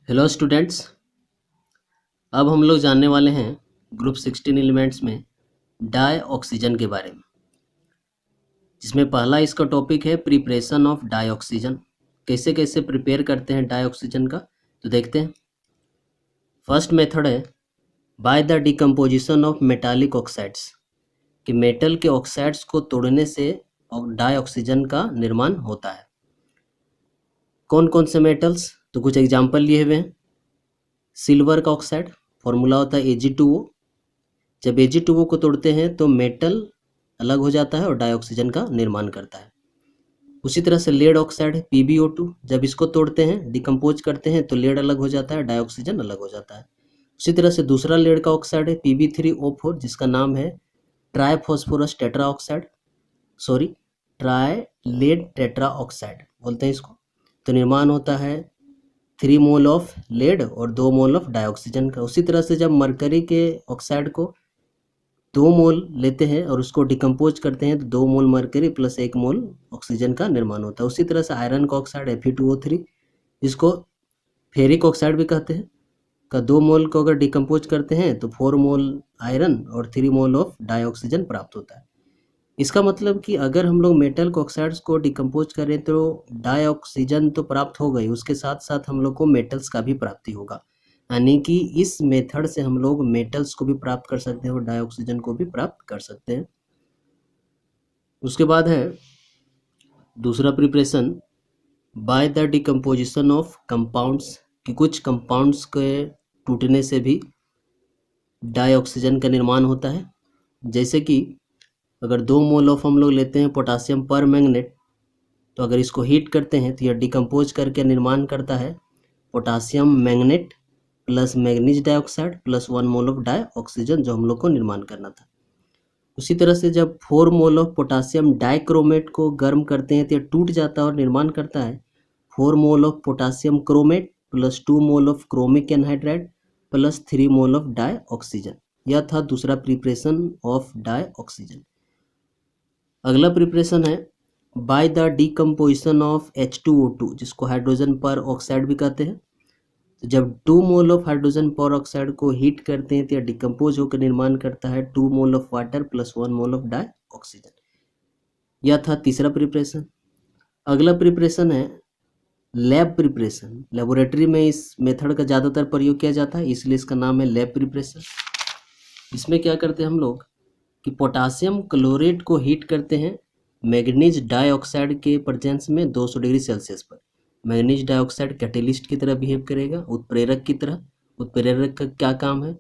Hello students. अब हम लोग जानने वाले हैं ग्रुप 16 एलिमेंट्स में डाई ऑक्सीजन के बारे में, जिसमें पहला इसका टॉपिक है प्रिपरेशन ऑफ डाई ऑक्सीजन। कैसे कैसे प्रिपेयर करते हैं डाई ऑक्सीजन का, तो देखते हैं। फर्स्ट मेथड है by the decomposition of metallic oxides, कि मेटल के ऑक्साइड्स को तोड़ने से डाई ऑक्सीजन का निर्माण होता है। कौन कौन से मेटल्स, तो कुछ एग्जाम्पल लिए हुए हैं। सिल्वर का ऑक्साइड, फॉर्मूला होता है Ag2O। जब Ag2O को तोड़ते हैं तो मेटल अलग हो जाता है और डाइऑक्सीजन का निर्माण करता है। उसी तरह से लेड ऑक्साइड है PbO2, जब इसको तोड़ते हैं डिकम्पोज करते हैं तो लेड अलग हो जाता है, डाइऑक्सीजन अलग हो जाता है। उसी तरह से दूसरा लेड का ऑक्साइड है Pb3O4, जिसका नाम है triphosphorus tetra oxide, tri lead tetra oxide बोलते हैं इसको। तो निर्माण होता है 3 मोल ऑफ लेड और 2 मोल ऑफ डाइऑक्सीजन का। उसी तरह से जब मरकरी के ऑक्साइड को 2 मोल लेते हैं और उसको डिकम्पोज करते हैं तो 2 मोल मरकरी प्लस 1 मोल ऑक्सीजन का निर्माण होता है। उसी तरह से आयरन का ऑक्साइड Fe2O3, इसको फेरिक ऑक्साइड भी कहते हैं, का 2 मोल को अगर डिकम्पोज करते हैं तो 4 मोल आयरन और 3 मोल ऑफ डाइऑक्सीजन प्राप्त होता है। इसका मतलब कि अगर हम लोग मेटल के ऑक्साइड्स को डिकम्पोज करें तो डाइऑक्सीजन तो प्राप्त हो गई, उसके साथ साथ हम लोग को मेटल्स का भी प्राप्ति होगा। यानी कि इस मेथड से हम लोग मेटल्स को भी प्राप्त कर सकते हैं और डाइऑक्सीजन को भी प्राप्त कर सकते हैं। उसके बाद है दूसरा preparation bye the decomposition of compounds, कि कुछ कंपाउंड्स के टूटने से भी डाइऑक्सीजन का निर्माण होता है। जैसे कि अगर 2 मोल ऑफ हम लोग लेते हैं पोटासियम पर मैंगनेट, तो अगर इसको हीट करते हैं तो यह डिकम्पोज करके निर्माण करता है potassium manganate plus manganese dioxide plus 1 mole of dioxygen, जो हम लोग को निर्माण करना था। उसी तरह से जब 4 मोल ऑफ पोटासियम डाइक्रोमेट को गर्म करते हैं तो यह टूट जाता है और निर्माण करता है 4 mole of potassium chromate plus 2 mole of chromic anhydride plus 3 mole of dioxygen. यह था दूसरा प्रिपरेशन ऑफ डाई ऑक्सीजन। अगला प्रिपरेशन है by the decomposition of H2O2, जिसको हाइड्रोजन पर ऑक्साइड भी कहते हैं। तो जब 2 मोल ऑफ हाइड्रोजन पर ऑक्साइड को हीट करते हैं तो यह डिकम्पोज होकर निर्माण करता है 2 mole of water plus 1 mole of dioxygen. यह था तीसरा प्रिपरेशन। अगला प्रिपरेशन है लैब प्रिपरेशन। लेबोरेटरी में इस मेथड का ज़्यादातर प्रयोग किया जाता है, इसलिए इसका नाम है लैब प्रिपरेशन। इसमें क्या करते हैं हम लोग कि पोटासियम क्लोरेट को हीट करते हैं मैग्नीज डाइऑक्साइड के प्रेजेंस में 200 डिग्री सेल्सियस पर। मैग्नीज डाइऑक्साइड कैटेलिस्ट की तरह बिहेव करेगा, उत्प्रेरक की तरह। उत्प्रेरक का क्या काम है,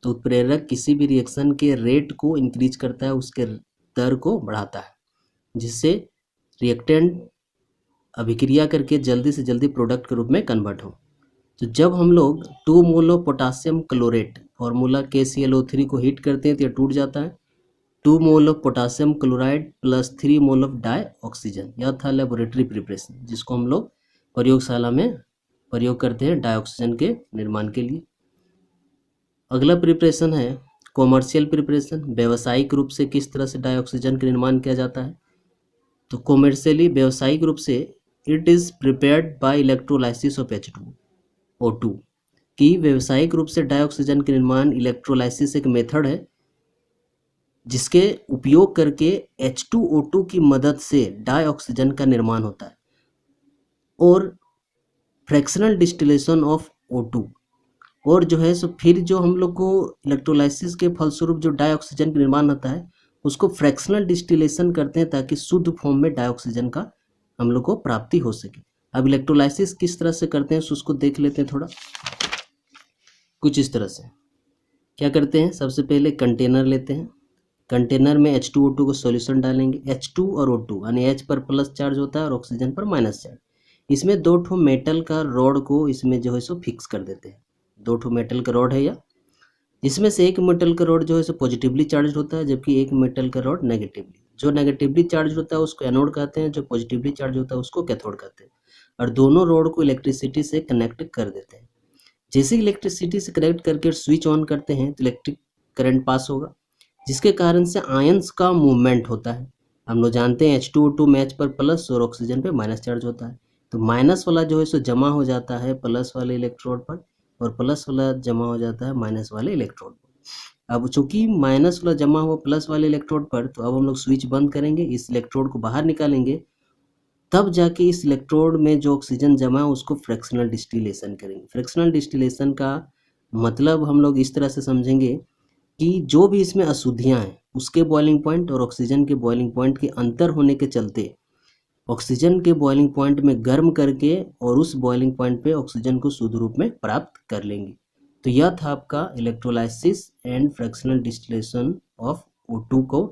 तो उत्प्रेरक किसी भी रिएक्शन के रेट को इंक्रीज करता है, उसके दर को बढ़ाता है, जिससे रिएक्टेंट अभिक्रिया करके जल्दी से जल्दी प्रोडक्ट के रूप में कन्वर्ट हो। तो जब हम लोग 2 mole of potassium chlorate formula KClO3 को हीट करते हैं तो यह टूट जाता है 2 mole of potassium chloride plus 3 mole of dioxygen. यह था लेबोरेटरी प्रिपरेशन, जिसको हम लोग प्रयोगशाला में प्रयोग करते हैं डाइऑक्सीजन के निर्माण के लिए। अगला प्रिपरेशन है कॉमर्शियल प्रिपरेशन। व्यावसायिक रूप से किस तरह से डाइऑक्सीजन का निर्माण किया जाता है, तो कॉमर्शियली व्यावसायिक रूप से it is prepared by electrolysis of H2O2, कि व्यावसायिक रूप से डाइऑक्सीजन के निर्माण इलेक्ट्रोलाइसिस एक मेथड है जिसके उपयोग करके H2O2 की मदद से डाइऑक्सीजन का निर्माण होता है। और फ्रैक्शनल डिस्टिलेशन ऑफ O2, और जो है सो फिर जो हम लोग को इलेक्ट्रोलाइसिस के फलस्वरूप जो डाइऑक्सीजन का निर्माण होता है उसको फ्रैक्शनल डिस्टिलेशन करते हैं ताकि शुद्ध फॉर्म में डाइऑक्सीजन का हम लोग को प्राप्ति हो सके। अब इलेक्ट्रोलाइसिस किस तरह से करते हैं उसको देख लेते हैं थोड़ा। कुछ इस तरह से क्या करते हैं, सबसे पहले कंटेनर लेते हैं, कंटेनर में H2O2 को सॉल्यूशन डालेंगे। H2 और O2 यानी H पर प्लस चार्ज होता है और ऑक्सीजन पर माइनस चार्ज। इसमें 2 ठो मेटल का रॉड को इसमें जो है सो फिक्स कर देते हैं। 2 ठो मेटल का रॉड है या इसमें से एक मेटल का रॉड जो है सो पॉजिटिवली चार्ज होता है, जबकि एक मेटल का रॉड नेगेटिवली। जो नेगेटिवली चार्ज होता है उसको एनोड कहते हैं, जो पॉजिटिवली चार्ज होता है उसको कैथोड कहते हैं। और दोनों रॉड को इलेक्ट्रिसिटी से कनेक्ट कर देते हैं। जैसे इलेक्ट्रिसिटी से कनेक्ट करके स्विच ऑन करते हैं तो इलेक्ट्रिक करंट पास होगा, जिसके कारण से आयंस का मूवमेंट होता है। हम लोग जानते हैं H2O2 में H पर प्लस और ऑक्सीजन पे माइनस चार्ज होता है। तो माइनस वाला जो है सो जमा हो जाता है प्लस वाले इलेक्ट्रोड पर और प्लस वाला जमा हो जाता है माइनस वाले इलेक्ट्रोड पर। अब चूंकि माइनस वाला जमा हुआ प्लस वाले इलेक्ट्रोड पर, तो अब हम लोग स्विच बंद करेंगे, इस इलेक्ट्रोड को बाहर निकालेंगे, तब जाके इस इलेक्ट्रोड में जो ऑक्सीजन जमा है उसको फ्रैक्शनल डिस्टिलेशन करेंगे। फ्रैक्शनल डिस्टिलेशन का मतलब हम लोग इस तरह से समझेंगे कि जो भी इसमें अशुद्धियां हैं उसके बॉइलिंग पॉइंट और ऑक्सीजन के बॉइलिंग पॉइंट के अंतर होने के चलते ऑक्सीजन के बॉइलिंग पॉइंट में गर्म करके और उस बॉइलिंग पॉइंट पे ऑक्सीजन को शुद्ध रूप में प्राप्त कर लेंगे। तो यह था आपका electrolysis and fractional distillation of O2 को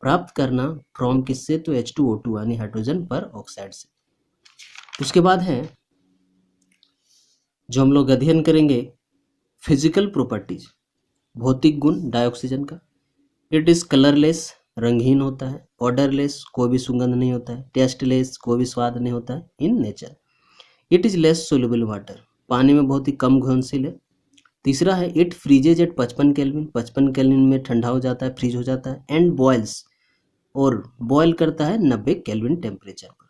प्राप्त करना फ्रॉम किससे, तो H2O2 यानी हाइड्रोजन पर ऑक्साइड से। उसके बाद है जो हम लोग अध्ययन करेंगे फिजिकल प्रॉपर्टीज, भौतिक गुण डाइऑक्सीजन का। इट इज कलरलेस, रंगहीन होता है, ऑर्डरलेस, कोई भी सुगंध नहीं होता है, टेस्टलेस, कोई भी स्वाद नहीं होता है in nature. It is less soluble water, पानी में बहुत ही कम घुलनशील है। तीसरा है it freezes at 55 Kelvin, 55 Kelvin में ठंडा हो जाता है, फ्रीज हो जाता है। एंड बॉयल्स, और बॉयल करता है 90 केल्विन टेम्परेचर पर।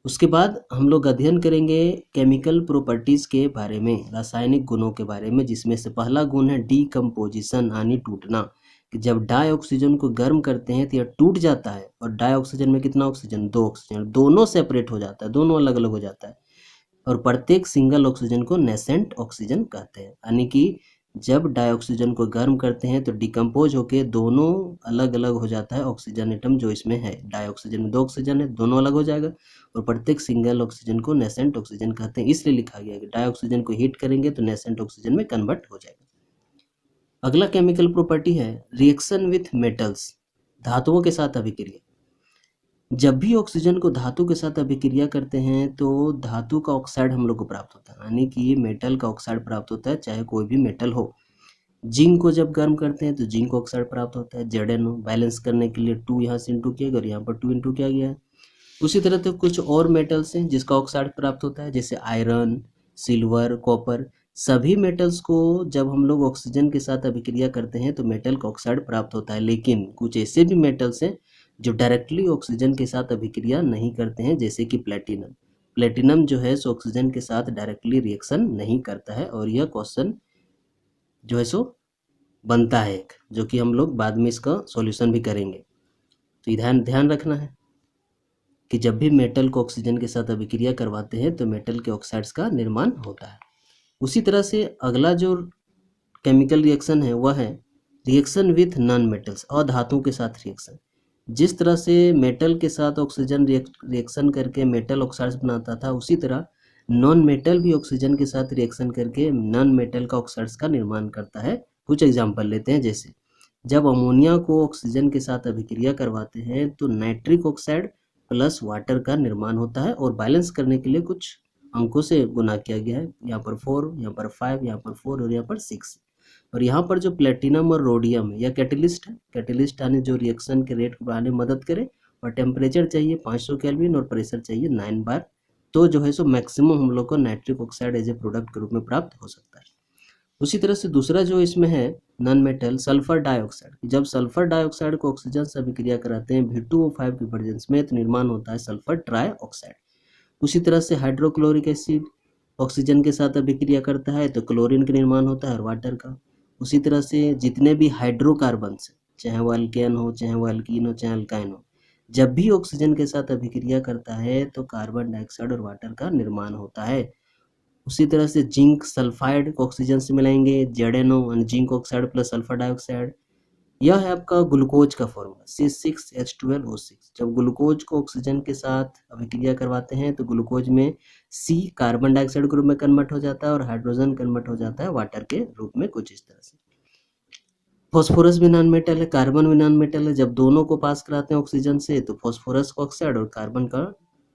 उसके बाद हम लोग अध्ययन करेंगे केमिकल प्रॉपर्टीज के बारे में, रासायनिक गुणों के बारे में, जिसमें से पहला गुण है डीकम्पोजिशन यानी टूटना, कि जब डाई ऑक्सीजन को गर्म करते हैं तो यह टूट जाता है और डाई ऑक्सीजन में कितना ऑक्सीजन, 2 ऑक्सीजन, दोनों सेपरेट हो जाता है, दोनों अलग अलग हो जाता है। और प्रत्येक सिंगल ऑक्सीजन को नेसेंट ऑक्सीजन कहते हैं, यानी कि जब डाई ऑक्सीजन को गर्म करते हैं तो डिकम्पोज होके दोनों अलग अलग हो जाता है ऑक्सीजन एटम जो इसमें है। डाई ऑक्सीजन में 2 ऑक्सीजन है, दोनों अलग हो जाएगा और प्रत्येक सिंगल ऑक्सीजन को नेसेंट ऑक्सीजन कहते हैं। इसलिए लिखा गया कि डाई ऑक्सीजन को हीट करेंगे तो नेसेंट ऑक्सीजन में कन्वर्ट हो जाएगा। अगला केमिकल प्रॉपर्टी है रिएक्शन विथ मेटल्स, धातुओं के साथ अभिक्रिया। जब भी ऑक्सीजन को धातु के साथ अभिक्रिया करते हैं तो धातु का ऑक्साइड हम लोग को प्राप्त होता है, यानी कि ये मेटल का ऑक्साइड प्राप्त होता है, चाहे कोई भी मेटल हो। जिंक को जब गर्म करते हैं तो जिंक ऑक्साइड प्राप्त होता है, ZnO। बैलेंस करने के लिए 2 यहाँ से इंटू किया गया और यहाँ पर 2 इंटू किया गया है। उसी तरह से कुछ और मेटल्स हैं जिसका ऑक्साइड प्राप्त होता है, जैसे आयरन, सिल्वर, कॉपर। सभी मेटल्स को जब हम लोग ऑक्सीजन के साथ अभिक्रिया करते हैं तो मेटल का ऑक्साइड प्राप्त होता है, लेकिन कुछ ऐसे भी मेटल्स हैं जो डायरेक्टली ऑक्सीजन के साथ अभिक्रिया नहीं करते हैं, जैसे कि प्लेटिनम। प्लेटिनम जो है सो ऑक्सीजन के साथ डायरेक्टली रिएक्शन नहीं करता है, और यह क्वेश्चन जो है सो बनता है एक, जो कि हम लोग बाद में इसका सॉल्यूशन भी करेंगे। तो ध्यान रखना है कि जब भी मेटल को ऑक्सीजन के साथ अभिक्रिया करवाते हैं तो मेटल के ऑक्साइड्स का निर्माण होता है। उसी तरह से अगला जो केमिकल रिएक्शन है वह है रिएक्शन विथ नॉन मेटल्स, अधातुओं के साथ रिएक्शन। जिस तरह से मेटल के साथ ऑक्सीजन रिएक्शन करके मेटल ऑक्साइड्स बनाता था, उसी तरह नॉन मेटल भी ऑक्सीजन के साथ रिएक्शन करके नॉन मेटल का ऑक्साइड्स का निर्माण करता है। कुछ एग्जांपल लेते हैं, जैसे जब अमोनिया को ऑक्सीजन के साथ अभिक्रिया करवाते हैं तो नाइट्रिक ऑक्साइड प्लस वाटर का निर्माण होता है, और बैलेंस करने के लिए कुछ अंकों से गुना किया गया है। यहाँ पर 4, यहाँ पर 5, यहाँ पर 4 और यहाँ पर 6। और यहाँ पर जो प्लेटिनम और रोडियम है यह कैटलिस्ट है। कैटलिस्ट यानी जो रिएक्शन के रेट को बढ़ाने में मदद करे, और टेम्परेचर चाहिए 500 केल्विन और प्रेशर चाहिए 9 बार, तो जो है सो मैक्सिमम हम लोग को nitric oxide as a product के रूप में प्राप्त हो सकता है। उसी तरह से दूसरा जो इसमें है नॉन मेटल सल्फर डाइऑक्साइड, जब सल्फर डाइऑक्साइड को ऑक्सीजन से अभिक्रिया कराते हैं V2O5 के प्रेजेंस में तो निर्माण होता है सल्फर ट्राई ऑक्साइड। उसी तरह से हाइड्रोक्लोरिक एसिड ऑक्सीजन के साथ अभिक्रिया करता है तो क्लोरीन का निर्माण होता है और वाटर का। उसी तरह से जितने भी हाइड्रोकार्बन्स, चाहे वो अल्केन हो, चाहे वो अल्कीन हो, चाहे अल्काइन हो, जब भी ऑक्सीजन के साथ अभिक्रिया करता है तो कार्बन डाइऑक्साइड और वाटर का निर्माण होता है। उसी तरह से जिंक सल्फाइड को ऑक्सीजन से मिलाएंगे, ZnO zinc oxide plus sulphur dioxide. यह है आपका ग्लूकोज का फॉर्मूला C6H12O6। जब ग्लूकोज को ऑक्सीजन के साथ अभिक्रिया करवाते हैं तो ग्लूकोज में C कार्बन डाइऑक्साइड के रूप में कन्वर्ट हो जाता है और हाइड्रोजन कन्वर्ट हो जाता है वाटर के रूप में, कुछ इस तरह से। फॉस्फोरस भी नॉन मेटल है, कार्बन भी नॉन मेटल है। जब दोनों को पास कराते हैं ऑक्सीजन से तो फॉस्फोरस का ऑक्साइड और कार्बन का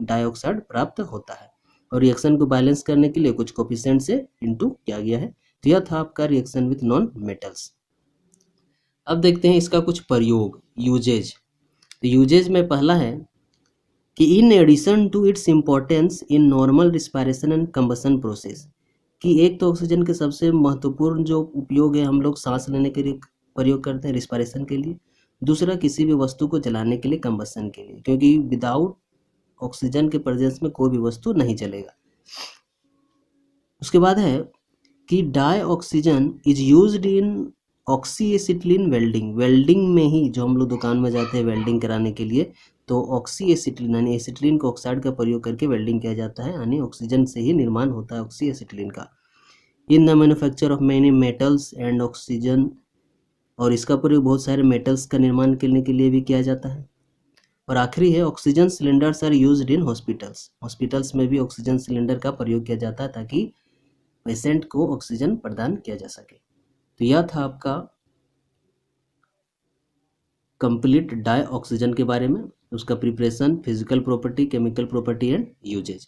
डाइऑक्साइड प्राप्त होता है, और रिएक्शन को बैलेंस करने के लिए कुछ कोफिशिएंट से इनटू किया गया है। तो यह था आपका रिएक्शन विथ नॉन मेटल्स। अब देखते हैं इसका कुछ प्रयोग, यूजेज। तो यूजेज में पहला है कि in addition to its importance in normal respiration and combustion process, कि एक तो ऑक्सीजन के सबसे महत्वपूर्ण जो उपयोग है हम लोग सांस लेने के लिए प्रयोग करते हैं रिस्पायरेशन के लिए, दूसरा किसी भी वस्तु को जलाने के लिए कंबशन के लिए, क्योंकि विदाउट ऑक्सीजन के प्रेजेंस में कोई भी वस्तु नहीं चलेगा। उसके बाद है कि di oxygen is used in oxyacetylene welding. Welding में ही जो हम लोग दुकान में जाते हैं वेल्डिंग कराने के लिए, तो ऑक्सीएसिटिलीन यानी एसिटिलीन को ऑक्साइड का प्रयोग करके वेल्डिंग किया जाता है, यानी ऑक्सीजन से ही निर्माण होता है ऑक्सीएसिटिलीन का। In the manufacture of many metals and oxygen, और इसका प्रयोग बहुत सारे मेटल्स का निर्माण करने के लिए भी किया जाता है। और आखिरी है oxygen cylinders are used in hospitals. Hospitals में भी ऑक्सीजन सिलेंडर का प्रयोग किया जाता है ताकि पेशेंट को ऑक्सीजन प्रदान किया जा सके। तो यह था आपका कंप्लीट डाई ऑक्सीजन के बारे में, उसका preparation, physical property, chemical property and usage.